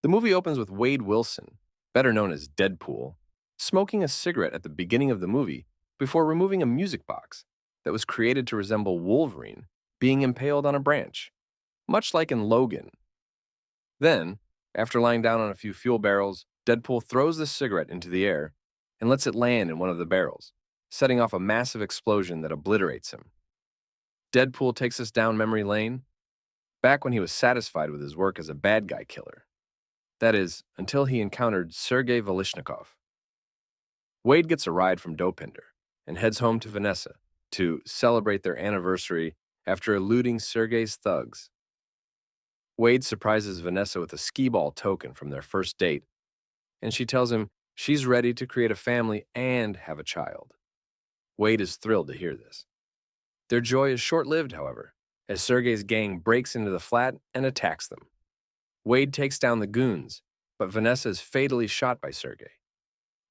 The movie opens with Wade Wilson, better known as Deadpool, smoking a cigarette at the beginning of the movie before removing a music box that was created to resemble Wolverine being impaled on a branch, much like in Logan. Then, after lying down on a few fuel barrels, Deadpool throws the cigarette into the air and lets it land in one of the barrels, setting off a massive explosion that obliterates him. Deadpool takes us down memory lane, back when he was satisfied with his work as a bad guy killer. That is, until he encountered Sergei Velishnikov. Wade gets a ride from Dopinder and heads home to Vanessa to celebrate their anniversary after eluding Sergei's thugs. Wade surprises Vanessa with a skee-ball token from their first date, and she tells him she's ready to create a family and have a child. Wade is thrilled to hear this. Their joy is short-lived, however, as Sergei's gang breaks into the flat and attacks them. Wade takes down the goons, but Vanessa is fatally shot by Sergei.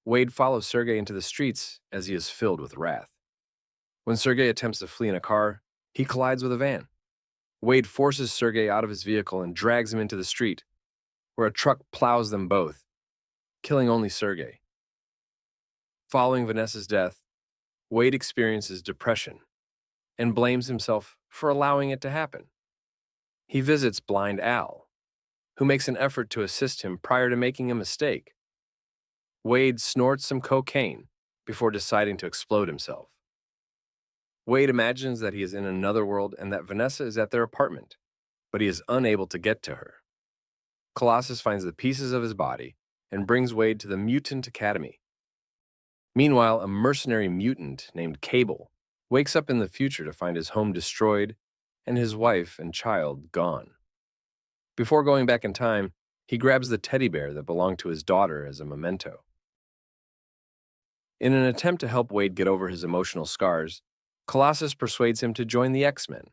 Wade follows Sergei into the streets as he is filled with wrath. When Sergei attempts to flee in a car, he collides with a van. Wade forces Sergei out of his vehicle and drags him into the street, where a truck plows them both, killing only Sergei. Following Vanessa's death, Wade experiences depression and blames himself for allowing it to happen. He visits Blind Al, who makes an effort to assist him prior to making a mistake. Wade snorts some cocaine before deciding to explode himself. Wade imagines that he is in another world and that Vanessa is at their apartment, but he is unable to get to her. Colossus finds the pieces of his body and brings Wade to the Mutant Academy. Meanwhile, a mercenary mutant named Cable wakes up in the future to find his home destroyed and his wife and child gone. Before going back in time, he grabs the teddy bear that belonged to his daughter as a memento. In an attempt to help Wade get over his emotional scars, Colossus persuades him to join the X-Men.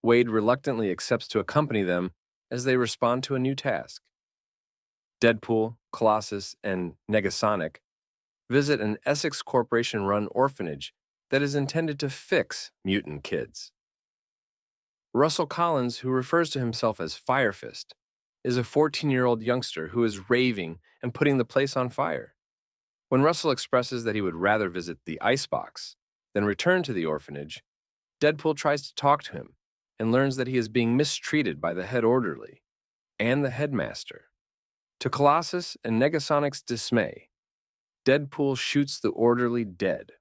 Wade reluctantly accepts to accompany them as they respond to a new task. Deadpool, Colossus, and Negasonic visit an Essex Corporation-run orphanage that is intended to fix mutant kids. Russell Collins, who refers to himself as Firefist, is a 14-year-old youngster who is raving and putting the place on fire. When Russell expresses that he would rather visit the icebox than return to the orphanage, Deadpool tries to talk to him and learns that he is being mistreated by the head orderly and the headmaster. To Colossus and Negasonic's dismay, Deadpool shoots the orderly dead.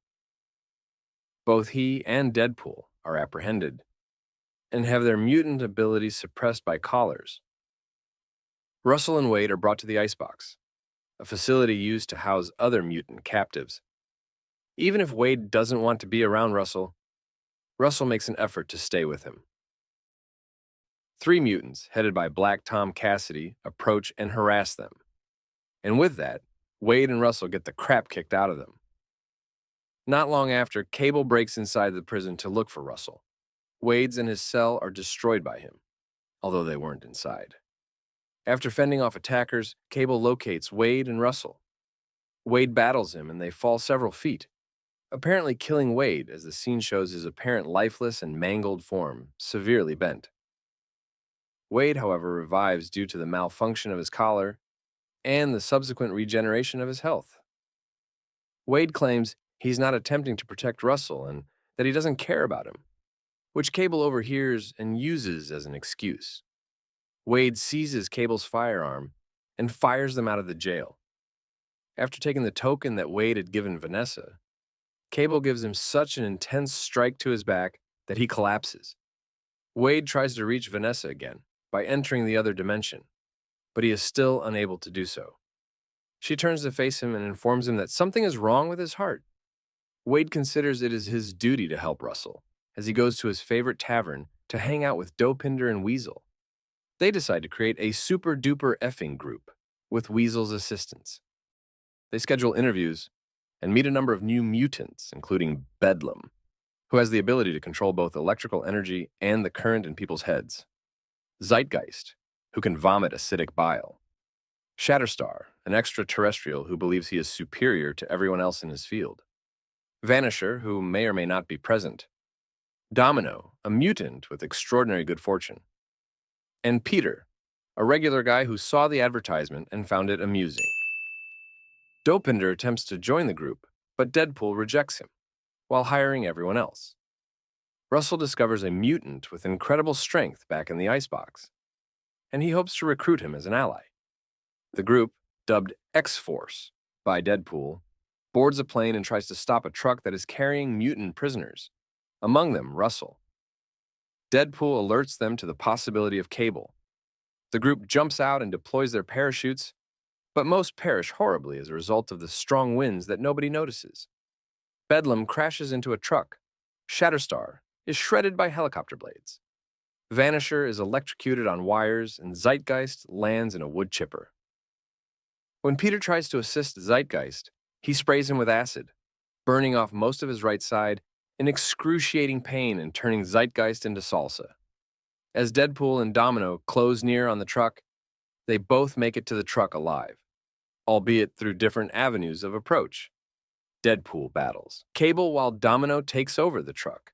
Both he and Deadpool are apprehended and have their mutant abilities suppressed by collars. Russell and Wade are brought to the icebox, a facility used to house other mutant captives. Even if Wade doesn't want to be around Russell, Russell makes an effort to stay with him. Three mutants, headed by Black Tom Cassidy, approach and harass them. And with that, Wade and Russell get the crap kicked out of them. Not long after, Cable breaks inside the prison to look for Russell. Wade's and his cell are destroyed by him, although they weren't inside. After fending off attackers, Cable locates Wade and Russell. Wade battles him and they fall several feet, apparently killing Wade as the scene shows his apparent lifeless and mangled form, severely bent. Wade, however, revives due to the malfunction of his collar and the subsequent regeneration of his health. Wade claims he's not attempting to protect Russell and that he doesn't care about him, which Cable overhears and uses as an excuse. Wade seizes Cable's firearm and fires them out of the jail. After taking the token that Wade had given Vanessa, Cable gives him such an intense strike to his back that he collapses. Wade tries to reach Vanessa again by entering the other dimension, but he is still unable to do so. She turns to face him and informs him that something is wrong with his heart. Wade considers it is his duty to help Russell, as he goes to his favorite tavern to hang out with Dopinder and Weasel. They decide to create a super-duper effing group with Weasel's assistance. They schedule interviews and meet a number of new mutants, including Bedlam, who has the ability to control both electrical energy and the current in people's heads. Zeitgeist, who can vomit acidic bile. Shatterstar, an extraterrestrial who believes he is superior to everyone else in his field. Vanisher, who may or may not be present. Domino, a mutant with extraordinary good fortune. And Peter, a regular guy who saw the advertisement and found it amusing. Dopinder attempts to join the group, but Deadpool rejects him, while hiring everyone else. Russell discovers a mutant with incredible strength back in the icebox, and he hopes to recruit him as an ally. The group, dubbed X-Force by Deadpool, boards a plane and tries to stop a truck that is carrying mutant prisoners, among them Russell. Deadpool alerts them to the possibility of Cable. The group jumps out and deploys their parachutes, but most perish horribly as a result of the strong winds that nobody notices. Bedlam crashes into a truck. Shatterstar is shredded by helicopter blades. Vanisher is electrocuted on wires, and Zeitgeist lands in a wood chipper. When Peter tries to assist Zeitgeist, he sprays him with acid, burning off most of his right side in excruciating pain and turning Zeitgeist into salsa. As Deadpool and Domino close near on the truck, they both make it to the truck alive, albeit through different avenues of approach. Deadpool battles Cable while Domino takes over the truck.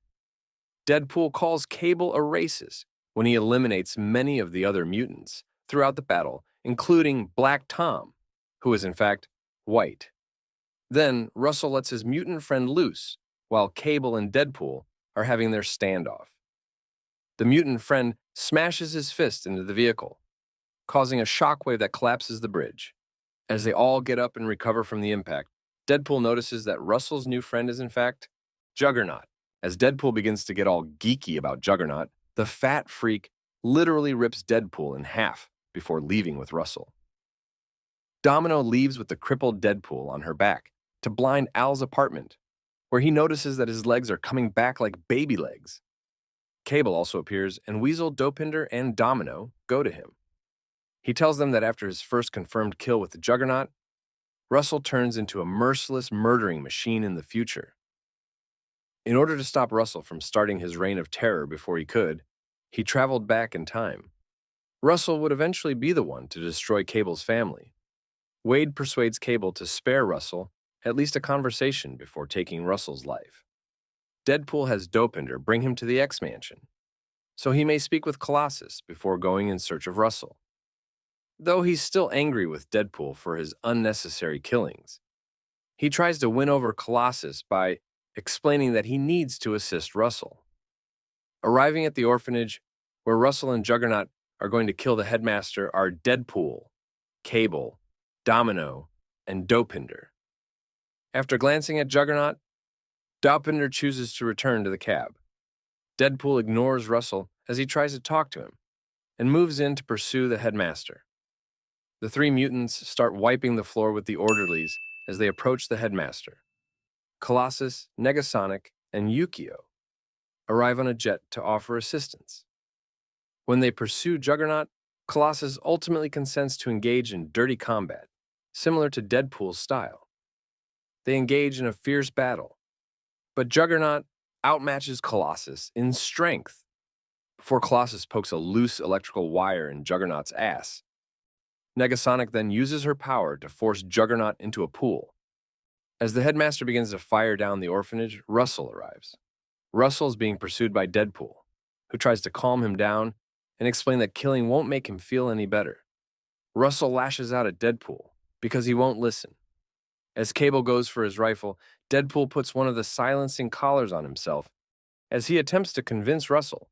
Deadpool calls Cable a racist when he eliminates many of the other mutants throughout the battle, including Black Tom, who is in fact white. Then Russell lets his mutant friend loose, while Cable and Deadpool are having their standoff. The mutant friend smashes his fist into the vehicle, causing a shockwave that collapses the bridge. As they all get up and recover from the impact, Deadpool notices that Russell's new friend is in fact Juggernaut. As Deadpool begins to get all geeky about Juggernaut, the fat freak literally rips Deadpool in half before leaving with Russell. Domino leaves with the crippled Deadpool on her back to blind Al's apartment, where he notices that his legs are coming back like baby legs. Cable also appears, and Weasel, Dopinder, and Domino go to him. He tells them that after his first confirmed kill with the Juggernaut, Russell turns into a merciless murdering machine in the future. In order to stop Russell from starting his reign of terror before he could, he traveled back in time. Russell would eventually be the one to destroy Cable's family. Wade persuades Cable to spare Russell at least a conversation before taking Russell's life. Deadpool has Dopinder bring him to the X-Mansion, so he may speak with Colossus before going in search of Russell. Though he's still angry with Deadpool for his unnecessary killings, he tries to win over Colossus by explaining that he needs to assist Russell. Arriving at the orphanage, where Russell and Juggernaut are going to kill the headmaster, are Deadpool, Cable, Domino, and Dopinder. After glancing at Juggernaut, Dopinder chooses to return to the cab. Deadpool ignores Russell as he tries to talk to him and moves in to pursue the headmaster. The three mutants start wiping the floor with the orderlies as they approach the headmaster. Colossus, Negasonic, and Yukio arrive on a jet to offer assistance. When they pursue Juggernaut, Colossus ultimately consents to engage in dirty combat, similar to Deadpool's style. They engage in a fierce battle, but Juggernaut outmatches Colossus in strength before Colossus pokes a loose electrical wire in Juggernaut's ass. Negasonic then uses her power to force Juggernaut into a pool. As the headmaster begins to fire down the orphanage, Russell arrives. Russell is being pursued by Deadpool, who tries to calm him down and explain that killing won't make him feel any better. Russell lashes out at Deadpool because he won't listen. As Cable goes for his rifle, Deadpool puts one of the silencing collars on himself as he attempts to convince Russell.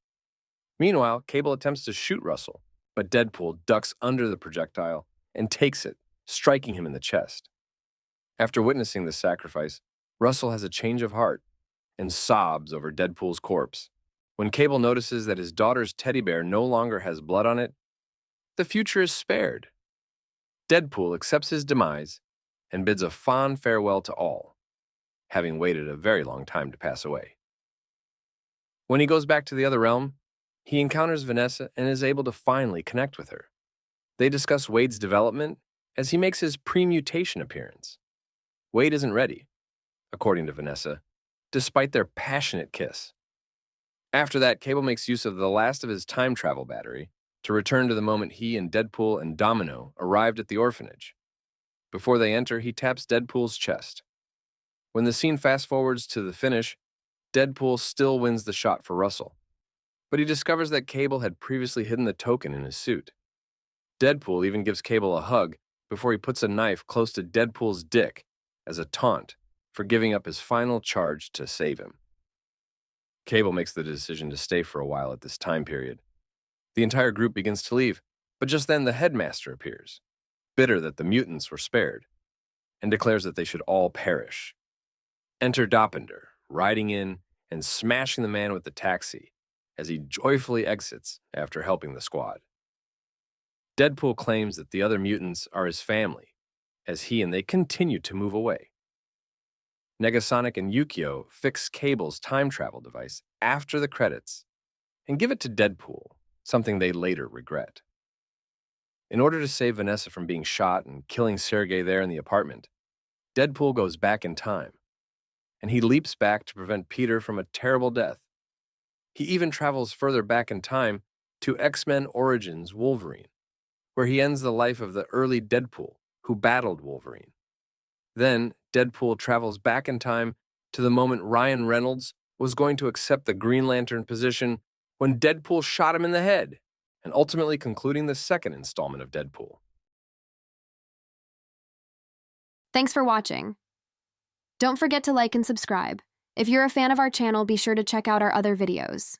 Meanwhile, Cable attempts to shoot Russell, but Deadpool ducks under the projectile and takes it, striking him in the chest. After witnessing this sacrifice, Russell has a change of heart and sobs over Deadpool's corpse. When Cable notices that his daughter's teddy bear no longer has blood on it, the future is spared. Deadpool accepts his demise and bids a fond farewell to all, having waited a very long time to pass away. When he goes back to the other realm, he encounters Vanessa and is able to finally connect with her. They discuss Wade's development as he makes his pre-mutation appearance. Wade isn't ready, according to Vanessa, despite their passionate kiss. After that, Cable makes use of the last of his time travel battery to return to the moment he and Deadpool and Domino arrived at the orphanage. Before they enter, he taps Deadpool's chest. When the scene fast-forwards to the finish, Deadpool still wins the shot for Russell, but he discovers that Cable had previously hidden the token in his suit. Deadpool even gives Cable a hug before he puts a knife close to Deadpool's dick as a taunt for giving up his final charge to save him. Cable makes the decision to stay for a while at this time period. The entire group begins to leave, but just then the headmaster appears, bitter that the mutants were spared, and declares that they should all perish. Enter Doppender, riding in and smashing the man with the taxi as he joyfully exits after helping the squad. Deadpool claims that the other mutants are his family, as he and they continue to move away. Negasonic and Yukio fix Cable's time travel device after the credits and give it to Deadpool, something they later regret. In order to save Vanessa from being shot and killing Sergei there in the apartment, Deadpool goes back in time, and he leaps back to prevent Peter from a terrible death. He even travels further back in time to X-Men Origins Wolverine, where he ends the life of the early Deadpool who battled Wolverine. Then, Deadpool travels back in time to the moment Ryan Reynolds was going to accept the Green Lantern position when Deadpool shot him in the head, and ultimately concluding the second installment of Deadpool. Thanks for watching. Don't forget to like and subscribe. If you're a fan of our channel, be sure to check out our other videos.